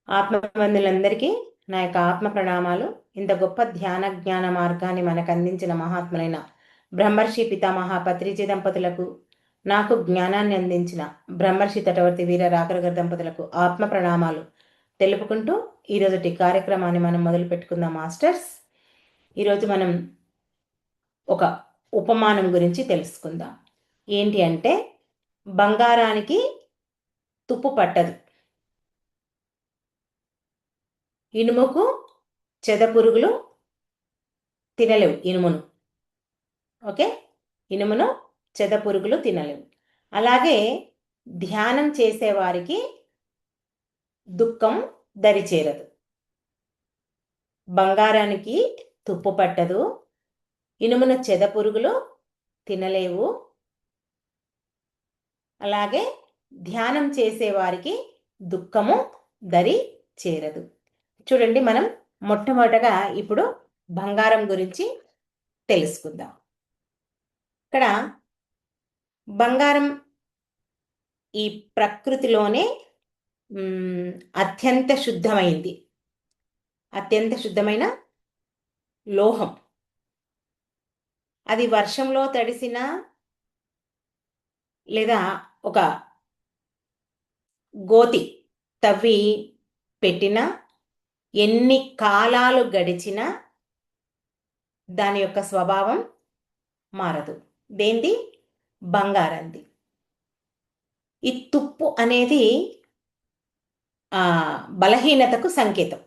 ఆత్మబంధులందరికీ నా యొక్క ఆత్మ ప్రణామాలు. ఇంత గొప్ప ధ్యాన జ్ఞాన మార్గాన్ని మనకు అందించిన మహాత్ములైన బ్రహ్మర్షి పితామహ పత్రిజీ దంపతులకు, నాకు జ్ఞానాన్ని అందించిన బ్రహ్మర్షి తటవర్తి వీర రాకరగర్ దంపతులకు ఆత్మ ప్రణామాలు తెలుపుకుంటూ ఈరోజుటి కార్యక్రమాన్ని మనం మొదలు పెట్టుకుందాం మాస్టర్స్. ఈరోజు మనం ఒక ఉపమానం గురించి తెలుసుకుందాం. ఏంటి అంటే, బంగారానికి తుప్పు పట్టదు, ఇనుముకు చెదపురుగులు తినలేవు. ఓకే, ఇనుమును చెదపురుగులు తినలేవు. అలాగే ధ్యానం చేసేవారికి దుఃఖం దరిచేరదు. బంగారానికి తుప్పు పట్టదు, ఇనుమును చెదపురుగులు తినలేవు. అలాగే ధ్యానం చేసేవారికి దుఃఖము దరి చేరదు. చూడండి, మనం మొట్టమొదటగా ఇప్పుడు బంగారం గురించి తెలుసుకుందాం. ఇక్కడ బంగారం ఈ ప్రకృతిలోనే అత్యంత శుద్ధమైంది, అత్యంత శుద్ధమైన లోహం. అది వర్షంలో తడిసిన లేదా ఒక గోతి తవ్వి పెట్టిన, ఎన్ని కాలాలు గడిచినా దాని యొక్క స్వభావం మారదు. దేంది? బంగారంది. ఈ తుప్పు అనేది బలహీనతకు సంకేతం.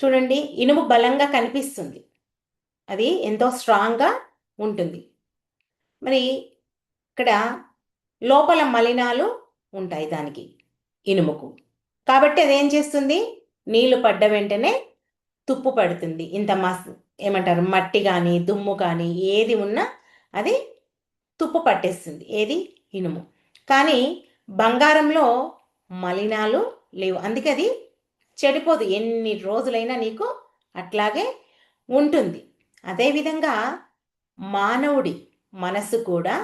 చూడండి, ఇనుము బలంగా కనిపిస్తుంది, అది ఎంతో స్ట్రాంగ్గా ఉంటుంది. మరి ఇక్కడ లోపల మలినాలు ఉంటాయి దానికి, ఇనుముకు. కాబట్టి అదేం చేస్తుంది? నీళ్లు పడ్డ వెంటనే తుప్పు పడుతుంది. ఇంత ఏమంటారు, మట్టి కానీ దుమ్ము కానీ ఏది ఉన్నా అది తుప్పు పట్టేస్తుంది. ఏది? ఇనుము. కానీ బంగారంలో మలినాలు లేవు, అందుకే అది చెడిపోదు. ఎన్ని రోజులైనా నీకు అట్లాగే ఉంటుంది. అదేవిధంగా మానవుడి మనసు కూడా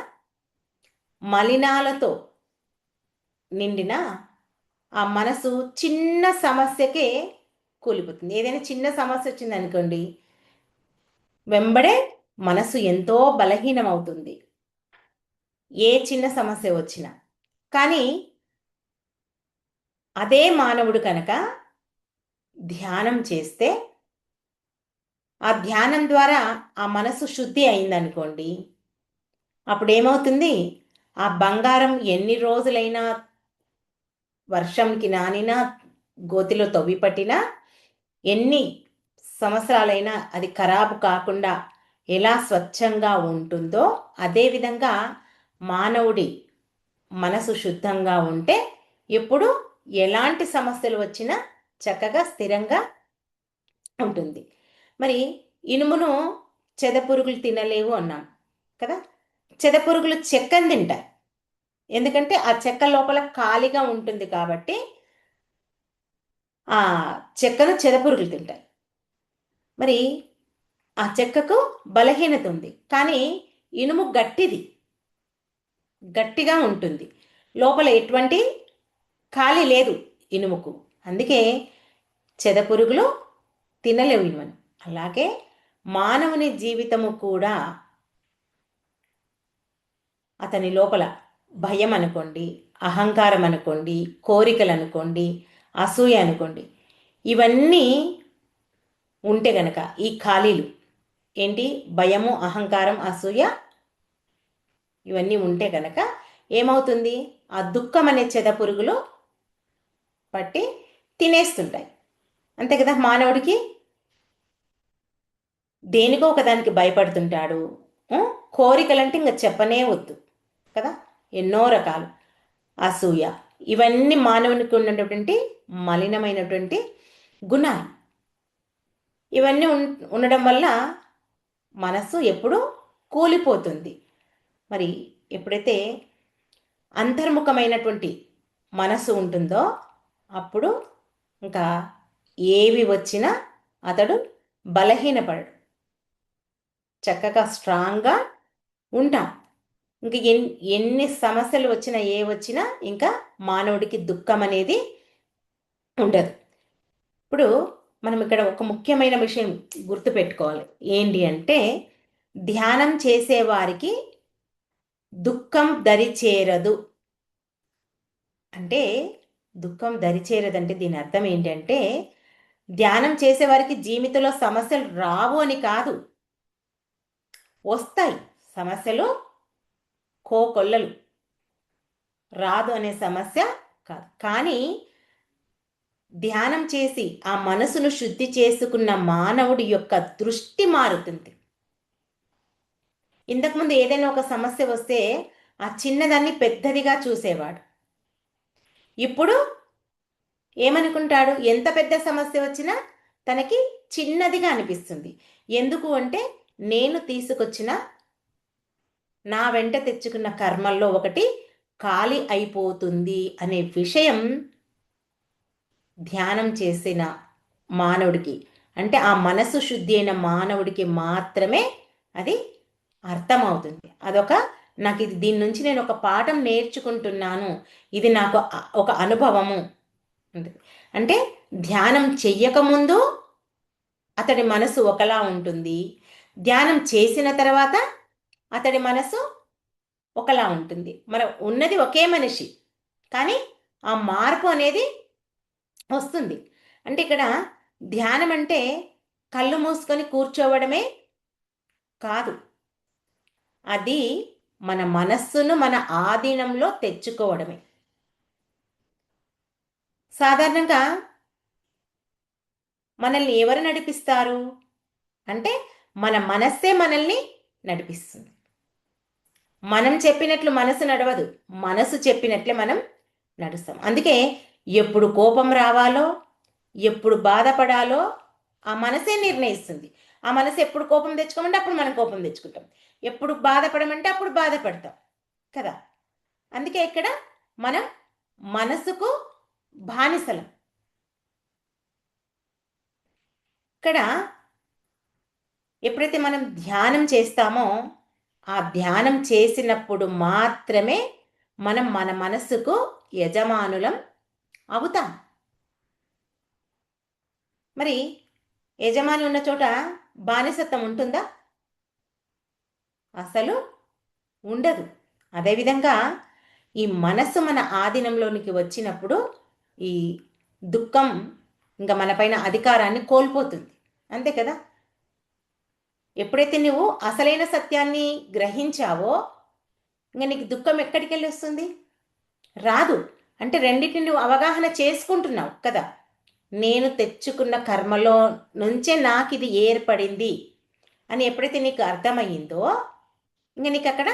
మలినాలతో నిండిన ఆ మనసు చిన్న సమస్యకే కూలిపోతుంది. ఏదైనా చిన్న సమస్య వచ్చింది అనుకోండి, వెంబడే మనసు ఎంతో బలహీనం అవుతుంది, ఏ చిన్న సమస్య వచ్చినా. కానీ అదే మానవుడు కనుక ధ్యానం చేస్తే, ఆ ధ్యానం ద్వారా ఆ మనసు శుద్ధి అయిందనుకోండి, అప్పుడు ఏమవుతుంది? ఆ బంగారం ఎన్ని రోజులైనా వర్షంకి నానినా, గోతిలో తవ్వి పట్టినా, ఎన్ని సంవత్సరాలైనా అది ఖరాబు కాకుండా ఎలా స్వచ్ఛంగా ఉంటుందో, అదేవిధంగా మానవుడి మనసు శుద్ధంగా ఉంటే ఎప్పుడు ఎలాంటి సమస్యలు వచ్చినా చక్కగా స్థిరంగా ఉంటుంది. మరి ఇనుమును చెదపురుగులు తినలేవు అన్నాం కదా. చెదపురుగులు చెక్కను తింటాయి, ఎందుకంటే ఆ చెక్క లోపల ఖాళీగా ఉంటుంది కాబట్టి ఆ చెక్కను చెదపురుగులు తింటాయి. మరి ఆ చెక్కకు బలహీనత ఉంది, కానీ ఇనుము గట్టిగా ఉంటుంది, లోపల ఎటువంటి ఖాళీ లేదు ఇనుముకు. అందుకే చెదపురుగులు తినలేవు ఇనుమును. అలాగే మానవుని జీవితము కూడా, అతని లోపల భయం అనుకోండి, అహంకారం అనుకోండి, కోరికలు అనుకోండి, అసూయ అనుకోండి, ఇవన్నీ ఉంటే గనక, ఈ ఖాళీలు ఏంటి? భయము, అహంకారం, అసూయ, ఇవన్నీ ఉంటే గనక ఏమవుతుంది? ఆ దుఃఖం అనే చెదపురుగులు పట్టి తినేస్తుంటాయి. అంతే కదా. మానవుడికి దేనికో ఒకదానికి భయపడుతుంటాడు. కోరికలంటే ఇంకా చెప్పనే వద్దు కదా, ఎన్నో రకాలు. అసూయ, ఇవన్నీ మానవునికి ఉన్నటువంటి మలినమైనటువంటి గుణాలు. ఇవన్నీ ఉండడం వల్ల మనస్సు ఎప్పుడూ కూలిపోతుంది. మరి ఎప్పుడైతే అంతర్ముఖమైనటువంటి మనస్సు ఉంటుందో, అప్పుడు ఇంకా ఏవి వచ్చినా అతడు బలహీనపడడు, చక్కగా స్ట్రాంగ్గా ఉంటాం. ఇంక ఎన్ని సమస్యలు వచ్చినా, ఏ వచ్చినా ఇంకా మానవుడికి దుఃఖం అనేది ఉండదు. ఇప్పుడు మనం ఇక్కడ ఒక ముఖ్యమైన విషయం గుర్తుపెట్టుకోవాలి. ఏంటి అంటే, ధ్యానం చేసేవారికి దుఃఖం దరిచేరదు. అంటే దుఃఖం దరిచేరదంటే దీని అర్థం ఏంటంటే, ధ్యానం చేసేవారికి జీవితంలో సమస్యలు రావు అని కాదు, వస్తాయి. సమస్యలు కోకొల్లలు, రాదు అనే సమస్య కాదు. కానీ ధ్యానం చేసి ఆ మనసును శుద్ధి చేసుకున్న మానవుడి యొక్క దృష్టి మారుతుంది. ఇంతకుముందు ఏదైనా ఒక సమస్య వస్తే ఆ చిన్నదాన్ని పెద్దదిగా చూసేవాడు. ఇప్పుడు ఏమనుకుంటాడు? ఎంత పెద్ద సమస్య వచ్చినా తనకి చిన్నదిగా అనిపిస్తుంది. ఎందుకు అంటే, నేను తీసుకొచ్చిన, నా వెంట తెచ్చుకున్న కర్మల్లో ఒకటి ఖాళీ అయిపోతుంది అనే విషయం ధ్యానం చేసిన మానవుడికి, అంటే ఆ మనసు శుద్ధి అయిన మానవుడికి మాత్రమే అది అర్థమవుతుంది. అదొక, నాకు ఇది, దీని నుంచి నేను ఒక పాఠం నేర్చుకుంటున్నాను, ఇది నాకు ఒక అనుభవము అంటే, ధ్యానం చెయ్యకముందు అతడి మనసు ఒకలా ఉంటుంది, ధ్యానం చేసిన తర్వాత అతడి మనసు ఒకలా ఉంటుంది. మనం ఉన్నది ఒకే మనిషి, కానీ ఆ మార్పు అనేది వస్తుంది. అంటే ఇక్కడ ధ్యానం అంటే కళ్ళు మూసుకొని కూర్చోవడమే కాదు, అది మన మనస్సును మన ఆధీనంలో తెచ్చుకోవడమే. సాధారణంగా మనల్ని ఎవరు నడిపిస్తారు అంటే, మన మనస్సే మనల్ని నడిపిస్తుంది. మనం చెప్పినట్లు మనసు నడవదు, మనసు చెప్పినట్లే మనం నడుస్తాం. అందుకే ఎప్పుడు కోపం రావాలో, ఎప్పుడు బాధపడాలో ఆ మనసే నిర్ణయిస్తుంది. ఆ మనసు ఎప్పుడు కోపం తెచ్చుకోమంటే అప్పుడు మనం కోపం తెచ్చుకుంటాం, ఎప్పుడు బాధపడమంటే అప్పుడు బాధపడతాం కదా. అందుకే ఇక్కడ మనం మనసుకు బానిసలం. ఇక్కడ ఎప్పుడైతే మనం ధ్యానం చేస్తామో, ఆ ధ్యానం చేసినప్పుడు మాత్రమే మనం మన మనస్సుకు యజమానులం అవుతాం. మరి యజమాని ఉన్న చోట బానిసత్వం ఉంటుందా? అసలు ఉండదు. అదేవిధంగా ఈ మనస్సు మన ఆధీనంలోనికి వచ్చినప్పుడు ఈ దుఃఖం ఇంకా మనపైన అధికారాన్ని కోల్పోతుంది. అంతే కదా. ఎప్పుడైతే నువ్వు అసలైన సత్యాన్ని గ్రహించావో, ఇంకా నీకు దుఃఖం ఎక్కడికి వెళ్ళి వస్తుంది? రాదు. అంటే రెండింటిని నువ్వు అవగాహన చేసుకుంటున్నావు కదా. నేను తెచ్చుకున్న కర్మలో నుంచే నాకు ఇది ఏర్పడింది అని ఎప్పుడైతే నీకు అర్థమయ్యిందో, ఇంకా నీకు అక్కడ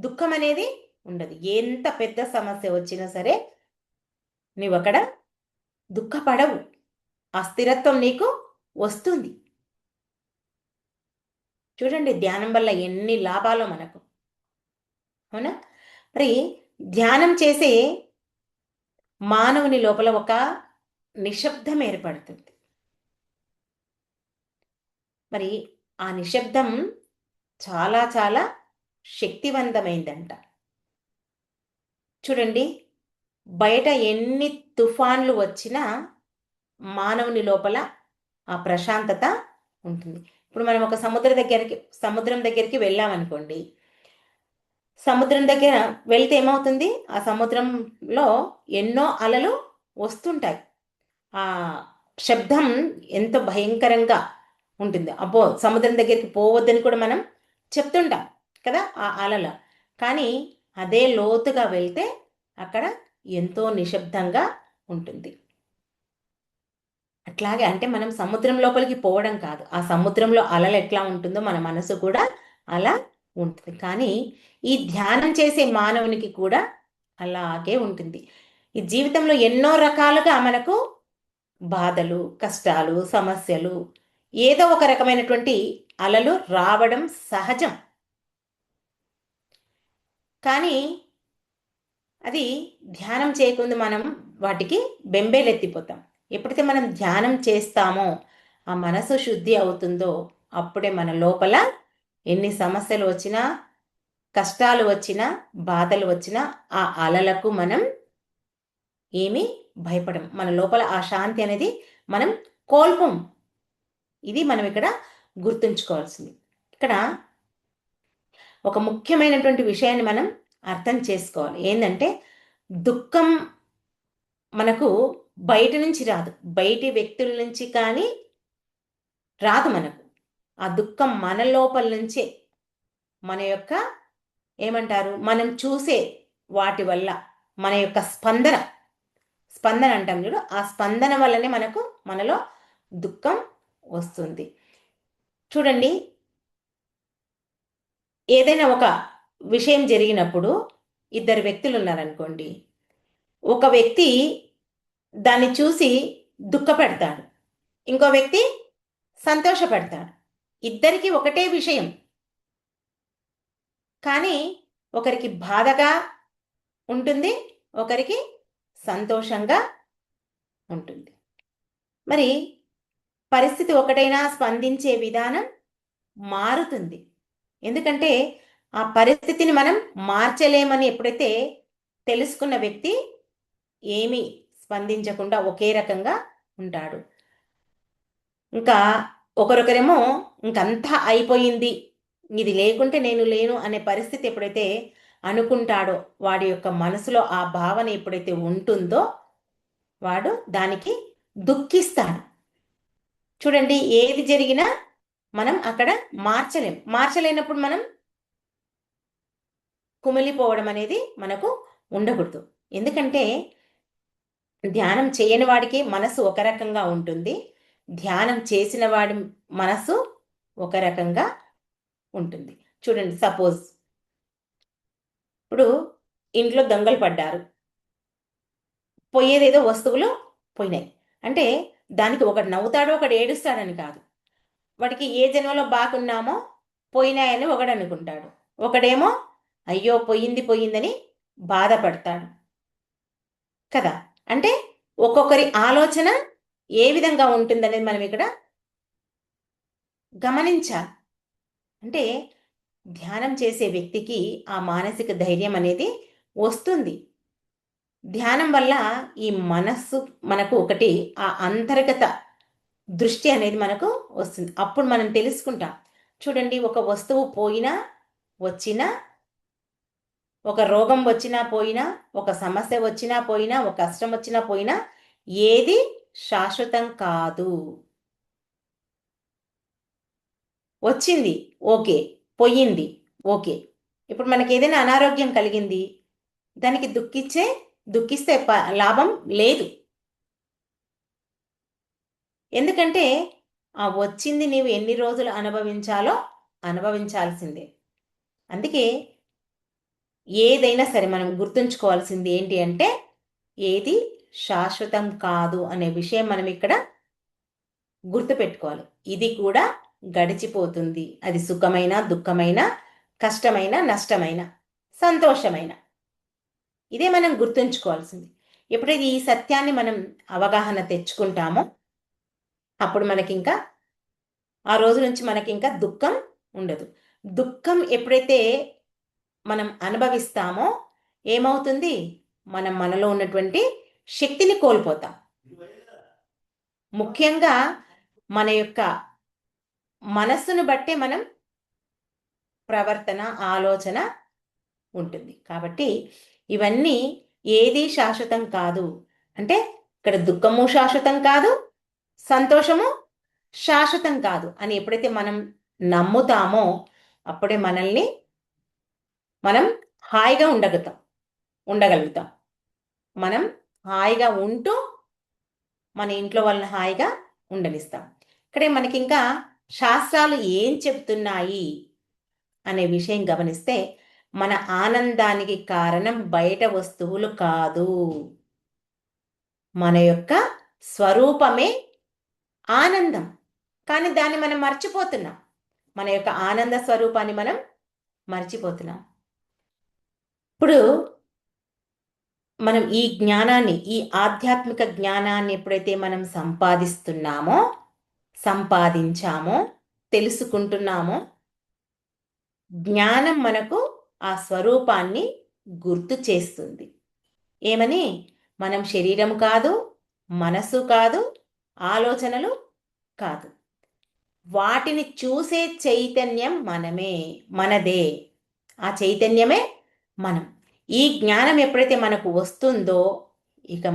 దుఃఖం అనేది ఉండదు. ఎంత పెద్ద సమస్య వచ్చినా సరే నువ్వు అక్కడ దుఃఖపడవు, ఆ స్థిరత్వం నీకు వస్తుంది. చూడండి, ధ్యానం వల్ల ఎన్ని లాభాలు మనకు, అవునా? మరి ధ్యానం చేసే మానవుని లోపల ఒక నిశ్శబ్దం ఏర్పడుతుంది. మరి ఆ నిశ్శబ్దం చాలా చాలా శక్తివంతమైందంట. చూడండి, బయట ఎన్ని తుఫాన్లు వచ్చినా మానవుని లోపల ఆ ప్రశాంతత ఉంటుంది. ఇప్పుడు మనం ఒక సముద్రం దగ్గరికి వెళ్ళామనుకోండి, సముద్రం దగ్గర వెళ్తే ఏమవుతుంది? ఆ సముద్రంలో ఎన్నో అలలు వస్తుంటాయి. ఆ శబ్దం ఎంతో భయంకరంగా ఉంటుంది. అబ్బో, సముద్రం దగ్గరికి పోవద్దని కూడా మనం చెప్తుంటాం కదా ఆ అలల. కానీ అదే లోతుగా వెళ్తే అక్కడ ఎంతో నిశ్శబ్దంగా ఉంటుంది. అట్లాగే అంటే మనం సముద్రం లోపలికి పోవడం కాదు, ఆ సముద్రంలో అలలు ఎట్లా ఉంటుందో మన మనసు కూడా అలా ఉంటుంది. కానీ ఈ ధ్యానం చేసే మానవునికి కూడా అలాగే ఉంటుంది. ఈ జీవితంలో ఎన్నో రకాలుగా మనకు బాధలు, కష్టాలు, సమస్యలు, ఏదో ఒక రకమైనటువంటి అలలు రావడం సహజం. కానీ అది ధ్యానం చేయకుండా మనం వాటికి బెంబేలెత్తిపోతాం. ఎప్పుడైతే మనం ధ్యానం చేస్తామో, ఆ మనసు శుద్ధి అవుతుందో, అప్పుడే మన లోపల ఎన్ని సమస్యలు వచ్చినా, కష్టాలు వచ్చినా, బాధలు వచ్చినా ఆ అలలకు మనం ఏమీ భయపడం, మన లోపల ఆ శాంతి అనేది మనం కోల్పోం. ఇది మనం ఇక్కడ గుర్తుంచుకోవాల్సింది. ఇక్కడ ఒక ముఖ్యమైనటువంటి విషయాన్ని మనం అర్థం చేసుకోవాలి. ఏంటంటే దుఃఖం మనకు బయట నుంచి రాదు, బయటి వ్యక్తుల నుంచి కానీ రాదు మనకు. ఆ దుఃఖం మన లోపల నుంచే, మన యొక్క ఏమంటారు, మనం చూసే వాటి వల్ల, మన యొక్క స్పందన స్పందన అంటాం చూడు, ఆ స్పందన వల్లనే మనలో దుఃఖం వస్తుంది. చూడండి, ఏదైనా ఒక విషయం జరిగినప్పుడు ఇద్దరు వ్యక్తులు ఉన్నారనుకోండి, ఒక వ్యక్తి దాన్ని చూసి దుఃఖపెడతాడు, ఇంకో వ్యక్తి సంతోషపెడతాడు. ఇద్దరికి ఒకటే విషయం, కానీ ఒకరికి బాధగా ఉంటుంది, ఒకరికి సంతోషంగా ఉంటుంది. మరి పరిస్థితి ఒకటైనా స్పందించే విధానం మారుతుంది. ఎందుకంటే ఆ పరిస్థితిని మనం మార్చలేమని ఎప్పుడైతే తెలుసుకున్న వ్యక్తి ఏమీ స్పందించకుండా ఒకే రకంగా ఉంటాడు. ఇంకా ఒకరొకరేమో ఇంకంతా అయిపోయింది, ఇది లేకుంటే నేను లేను అనే పరిస్థితి ఎప్పుడైతే అనుకుంటాడో, వాడి యొక్క మనసులో ఆ భావన ఎప్పుడైతే ఉంటుందో వాడు దానికి దుఃఖిస్తాడు. చూడండి, ఏది జరిగినా మనం అక్కడ మార్చలేనప్పుడు మనం కుమిలిపోవడం అనేది మనకు ఉండకూడదు. ఎందుకంటే ధ్యానం చేయని వాడికి మనసు ఒక రకంగా ఉంటుంది, ధ్యానం చేసిన వాడి మనసు ఒక రకంగా ఉంటుంది. చూడండి, సపోజ్ ఇప్పుడు ఇంట్లో దొంగలు పడ్డారు, పోయేదేదో వస్తువులు పోయినాయి అంటే దానికి ఒకడు నవ్వుతాడో ఒకడు ఏడుస్తాడని కాదు. వాడికి ఏ జన్మలో బాగున్నామో పోయినాయని ఒకడు అనుకుంటాడు, ఒకడేమో అయ్యో పోయిందని బాధపడతాడు కదా. అంటే ఒక్కొక్కరి ఆలోచన ఏ విధంగా ఉంటుందనేది మనం ఇక్కడ గమనించాలి. అంటే ధ్యానం చేసే వ్యక్తికి ఆ మానసిక ధైర్యం అనేది వస్తుంది. ధ్యానం వల్ల ఈ మనస్సు మనకు ఒకటి ఆ అంతర్గత దృష్టి అనేది మనకు వస్తుంది. అప్పుడు మనం తెలుసుకుంటాం. చూడండి, ఒక వస్తువు పోయినా వచ్చినా, ఒక రోగం వచ్చినా పోయినా, ఒక సమస్య వచ్చినా పోయినా, ఒక కష్టం వచ్చినా పోయినా, ఏది శాశ్వతం కాదు. వచ్చింది ఓకే, పోయింది ఓకే. ఇప్పుడు మనకి ఏదైనా అనారోగ్యం కలిగింది, దానికి దుఃఖిస్తే లాభం లేదు. ఎందుకంటే ఆ వచ్చింది నీవు ఎన్ని రోజులు అనుభవించాలో అనుభవించాల్సిందే. అందుకే ఏదైనా సరే మనం గుర్తుంచుకోవాల్సింది ఏంటి అంటే ఏది శాశ్వతం కాదు అనే విషయం మనం ఇక్కడ గుర్తుపెట్టుకోవాలి. ఇది కూడా గడిచిపోతుంది, అది సుఖమైన, దుఃఖమైన, కష్టమైన, నష్టమైన, సంతోషమైన. ఇదే మనం గుర్తుంచుకోవాల్సింది. ఎప్పుడైతే ఈ సత్యాన్ని మనం అవగాహన తెచ్చుకుంటామో అప్పుడు మనకింకా ఆ రోజు నుంచి మనకింకా దుఃఖం ఉండదు. దుఃఖం ఎప్పుడైతే మనం అనుభవిస్తామో ఏమవుతుంది, మనం మనలో ఉన్నటువంటి శక్తిని కోల్పోతాం. ముఖ్యంగా మన యొక్క మనస్సును బట్టే మనం ప్రవర్తన, ఆలోచన ఉంటుంది. కాబట్టి ఇవన్నీ ఏది శాశ్వతం కాదు. అంటే ఇక్కడ దుఃఖము శాశ్వతం కాదు, సంతోషము శాశ్వతం కాదు అని ఎప్పుడైతే మనం నమ్ముతామో అప్పుడే మనం హాయిగా ఉండగలుగుతాం. మనం హాయిగా ఉంటూ మన ఇంట్లో వాళ్ళని హాయిగా ఉండనిస్తాం. ఇక్కడే మనకి ఇంకా శాస్త్రాలు ఏం చెప్తున్నాయి అనే విషయం గమనిస్తే, మన ఆనందానికి కారణం బయట వస్తువులు కాదు, మన యొక్క స్వరూపమే ఆనందం. కానీ దాన్ని మనం మర్చిపోతున్నాం, మన యొక్క ఆనంద స్వరూపాన్ని మనం మర్చిపోతున్నాం. ఇప్పుడు మనం ఈ జ్ఞానాన్ని, ఈ ఆధ్యాత్మిక జ్ఞానాన్ని ఎప్పుడైతే మనం సంపాదించామో, తెలుసుకుంటున్నామో, జ్ఞానం మనకు ఆ స్వరూపాన్ని గుర్తు చేస్తుంది. ఏమని? మనం శరీరం కాదు, మనసు కాదు, ఆలోచనలు కాదు. వాటిని చూసే చైతన్యం మనదే. ఆ చైతన్యమే మనం. ఈ జ్ఞానం ఎప్పుడైతే మనకు వస్తుందో ఇక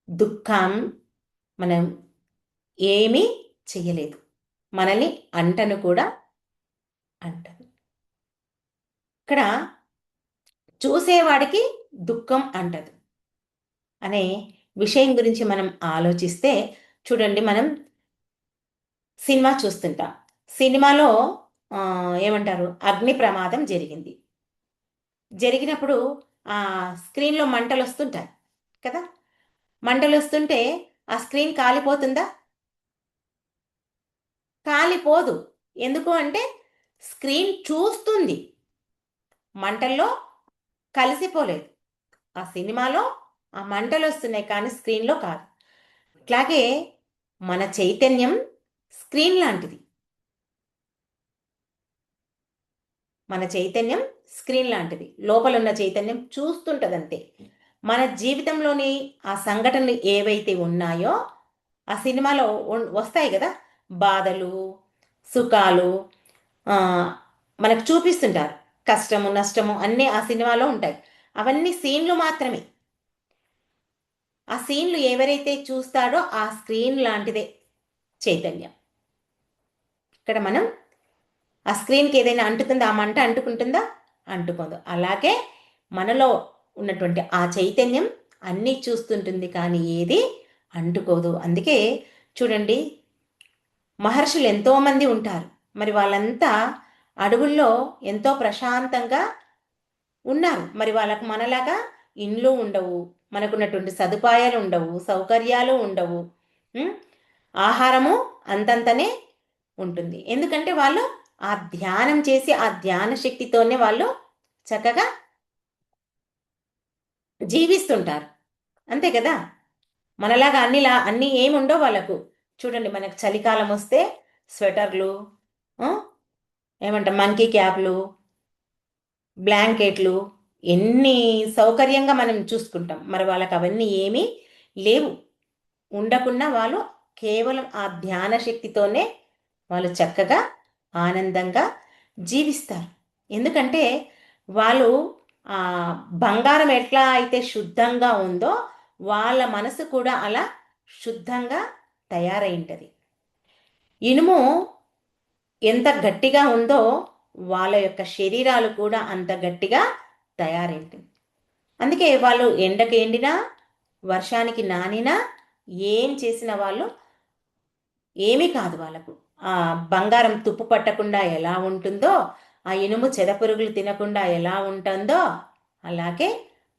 దుఃఖం మనం ఏమీ చెయ్యలేదు. మనల్ని అంటను కూడా అంటదు. ఇక్కడ చూసేవాడికి దుఃఖం అంటదు అనే విషయం గురించి మనం ఆలోచిస్తే చూడండి, మనం సినిమా చూస్తుంటాం. సినిమాలో ఏమంటారు, అగ్ని ప్రమాదం జరిగినప్పుడు స్క్రీన్లో మంటలు వస్తుంటాయి కదా. మంటలు వస్తుంటే ఆ స్క్రీన్ కాలిపోతుందా? కాలిపోదు. ఎందుకు అంటే స్క్రీన్ చూస్తుంది, మంటల్లో కలిసిపోలేదు. ఆ సినిమాలో ఆ మంటలు వస్తున్నాయి కానీ స్క్రీన్లో కాదు. అట్లాగే మన చైతన్యం స్క్రీన్ లాంటిది. మన చైతన్యం స్క్రీన్ లాంటిది. లోపల ఉన్న చైతన్యం చూస్తుంటుంది అంతే. మన జీవితంలోని ఆ సంఘటనలు ఏవైతే ఉన్నాయో ఆ సినిమాలో వస్తాయి కదా, బాధలు, సుఖాలు మనకు చూపిస్తుంటారు. కష్టము, నష్టము అన్నీ ఆ సినిమాలో ఉంటాయి. అవన్నీ సీన్లు మాత్రమే. ఆ సీన్లు ఎవరైతే చూస్తాడో ఆ స్క్రీన్ లాంటిదే చైతన్యం. ఇక్కడ మనం ఆ స్క్రీన్కి ఏదైనా అంటుతుందా, ఆ మంట అంటుకుంటుందా? అంటుకోదు. అలాగే మనలో ఉన్నటువంటి ఆ చైతన్యం అన్నీ చూస్తుంటుంది కానీ ఏది అంటుకోదు. అందుకే చూడండి, మహర్షులు ఎంతోమంది ఉంటారు. మరి వాళ్ళంతా అడవుల్లో ఎంతో ప్రశాంతంగా ఉన్నారు. మరి వాళ్ళకు మనలాగా ఇండ్లు ఉండవు, మనకున్నటువంటి సదుపాయాలు ఉండవు, సౌకర్యాలు ఉండవు, ఆహారము అంతంతనే ఉంటుంది. ఎందుకంటే వాళ్ళు ఆ ధ్యానం చేసి ఆ ధ్యాన శక్తితోనే వాళ్ళు చక్కగా జీవిస్తుంటారు. అంతే కదా. మనలాగా అన్నీ ఏమి ఉండవు వాళ్ళకు. చూడండి, మనకు చలికాలం వస్తే స్వెటర్లు, ఏమంటాం మంకీ క్యాప్లు, బ్లాంకెట్లు, ఎన్ని సౌకర్యంగా మనం చూసుకుంటాం. మరి వాళ్ళకి అవన్నీ ఏమీ లేవు. ఉండకున్నా వాళ్ళు కేవలం ఆ ధ్యాన శక్తితోనే వాళ్ళు చక్కగా ఆనందంగా జీవిస్తారు. ఎందుకంటే వాళ్ళు బంగారం ఎట్లా అయితే శుద్ధంగా ఉందో వాళ్ళ మనసు కూడా అలా శుద్ధంగా తయారై ఉంటుంది. ఇనుము ఎంత గట్టిగా ఉందో వాళ్ళ యొక్క శరీరాలు కూడా అంత గట్టిగా తయారైంటుంది. అందుకే వాళ్ళు ఎండకు ఎండినా, వర్షానికి నానినా, ఏం చేసిన వాళ్ళు ఏమీ కాదు వాళ్ళకు. ఆ బంగారం తుప్పు పట్టకుండా ఎలా ఉంటుందో, ఆ ఇనుము చెదపురుగులు తినకుండా ఎలా ఉంటుందో, అలాగే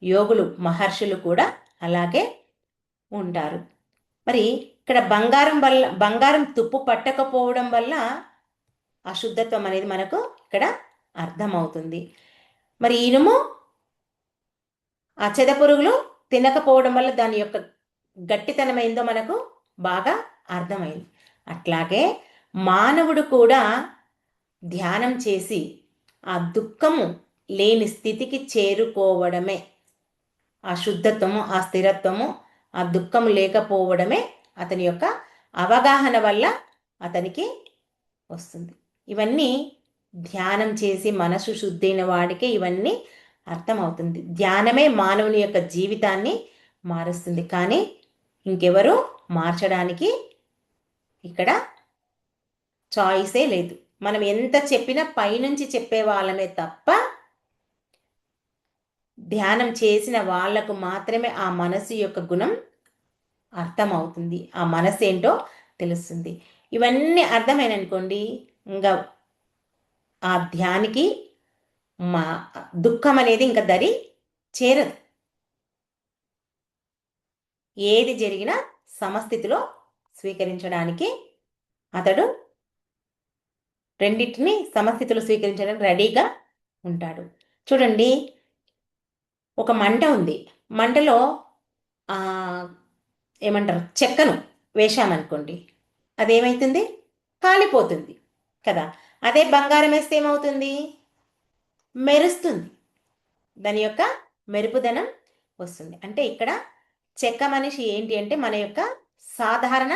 యోగులు, మహర్షులు కూడా అలాగే ఉంటారు. మరి ఇక్కడ బంగారం తుప్పు పట్టకపోవడం వల్ల అశుద్ధత్వం అనేది మనకు ఇక్కడ అర్థమవుతుంది. మరి ఇనుము ఆ చెదపురుగులు తినకపోవడం వల్ల దాని యొక్క గట్టితనమైందో మనకు బాగా అర్థమైంది. అట్లాగే మానవుడు కూడా ధ్యానం చేసి ఆ దుఃఖము లేని స్థితికి చేరుకోవడమే, ఆ శుద్ధత్వము, ఆ స్థిరత్వము, ఆ దుఃఖము లేకపోవడమే అతని యొక్క అవగాహన వల్ల అతనికి వస్తుంది. ఇవన్నీ ధ్యానం చేసి మనసు శుద్ధైన వాడికే ఇవన్నీ అర్థమవుతుంది. ధ్యానమే మానవుని యొక్క జీవితాన్ని మారుస్తుంది. కానీ ఇంకెవరు మార్చడానికి ఇక్కడ చాయిసే లేదు. మనం ఎంత చెప్పినా పైనుంచి చెప్పే వాళ్ళమే తప్ప ధ్యానం చేసిన వాళ్లకు మాత్రమే ఆ మనసు యొక్క గుణం అర్థమవుతుంది. ఆ మనసు ఏంటో తెలుస్తుంది. ఇవన్నీ అర్థమైననుకోండి, ఇంకా ఆ ధ్యానికి మా దుఃఖం అనేది ఇంకా దరి చేరదు. ఏది జరిగినా సమస్థితిలో స్వీకరించడానికి అతడు రెండింటిని సమస్థితిలో స్వీకరించడానికి రెడీగా ఉంటాడు. చూడండి, ఒక మంట ఉంది. మంటలో ఏమంటారు, చెక్కను వేశామనుకోండి, అదేమవుతుంది, కాలిపోతుంది కదా. అదే బంగారం వేస్తే ఏమవుతుంది, మెరుస్తుంది. దాని యొక్క మెరుపుదనం వస్తుంది. అంటే ఇక్కడ చెక్క మనిషి ఏంటి అంటే మన యొక్క సాధారణ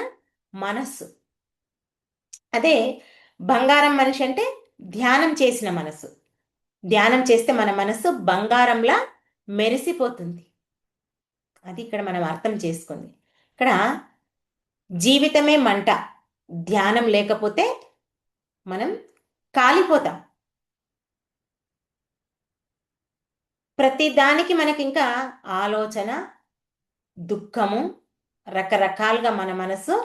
మనస్సు. అదే బంగారం మనిషి అంటే ధ్యానం చేసిన మనసు. ధ్యానం చేస్తే మన మనసు బంగారంలా మెరిసిపోతుంది. అది ఇక్కడ మనం అర్థం చేసుకుంది. ఇక్కడ జీవితమే మంట, ధ్యానం లేకపోతే మనం కాలిపోతాం. ప్రతి దానికి మనకి ఇంకా ఆలోచన, దుఃఖము, రకరకాలుగా మన మనసు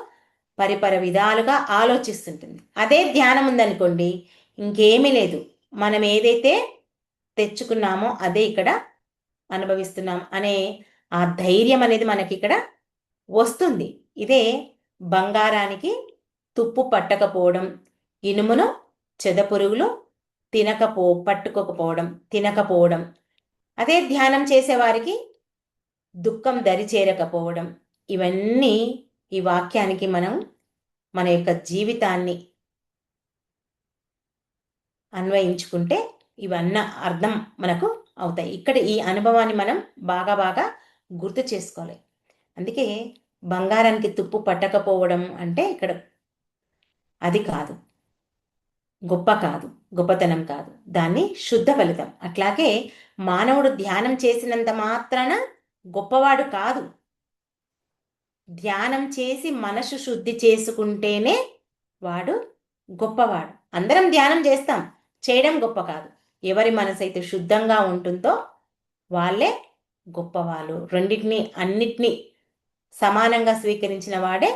పరిపర విధాలుగా ఆలోచిస్తుంటుంది. అదే ధ్యానం ఉందనుకోండి, ఇంకేమీ లేదు. మనం ఏదైతే తెచ్చుకున్నామో అదే ఇక్కడ అనుభవిస్తున్నాం అనే ఆ ధైర్యం అనేది మనకి ఇక్కడ వస్తుంది. ఇదే బంగారానికి తుప్పు పట్టకపోవడం, ఇనుమును చెదపురుగులు తినకపోవడం. అదే ధ్యానం చేసేవారికి దుఃఖం దరిచేరకపోవడం. ఇవన్నీ ఈ వాక్యానికి మనం మన యొక్క జీవితాన్ని అన్వయించుకుంటే ఇవన్నీ అర్థం మనకు అవుతాయి. ఇక్కడ ఈ అనుభవాన్ని మనం బాగా గుర్తు చేసుకోవాలి. అందుకే బంగారానికి తుప్పు పట్టకపోవడం అంటే ఇక్కడ అది కాదు, గొప్పతనం కాదు, దాన్ని శుద్ధ ఫలితం. అట్లాగే మానవుడు ధ్యానం చేసినంత మాత్రాన గొప్పవాడు కాదు. ధ్యానం చేసి మనసు శుద్ధి చేసుకుంటేనే వాడు గొప్పవాడు. అందరం ధ్యానం చేస్తాం, చేయడం గొప్ప కాదు. ఎవరి మనసు అయితే శుద్ధంగా ఉంటుందో వాళ్ళే గొప్పవాళ్ళు. అన్నిటినీ సమానంగా స్వీకరించిన వాడే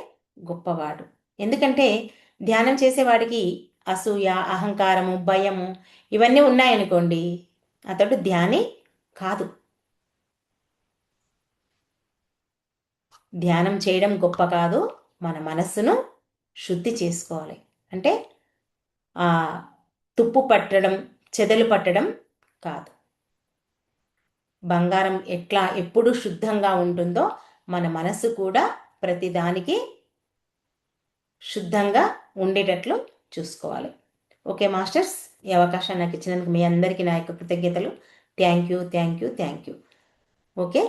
గొప్పవాడు. ఎందుకంటే ధ్యానం చేసేవాడికి అసూయ, అహంకారము, భయము ఇవన్నీ ఉన్నాయనుకోండి, అతడు ధ్యాని కాదు. ధ్యానం చేయడం గొప్ప కాదు, మన మనస్సును శుద్ధి చేసుకోవాలి. అంటే ఆ తుప్పు పట్టడం, చెదలు పట్టడం కాదు. బంగారం ఎప్పుడు శుద్ధంగా ఉంటుందో మన మనస్సు కూడా ప్రతిదానికి శుద్ధంగా ఉండేటట్లు చూసుకోవాలి. ఓకే మాస్టర్స్, ఈ అవకాశాన్ని నాకు ఇచ్చినందుకు మీ అందరికీ నా యొక్క కృతజ్ఞతలు. Thank you. ఓకే,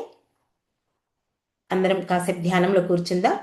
అందరం కాసేపు ధ్యానంలో కూర్చుందాం.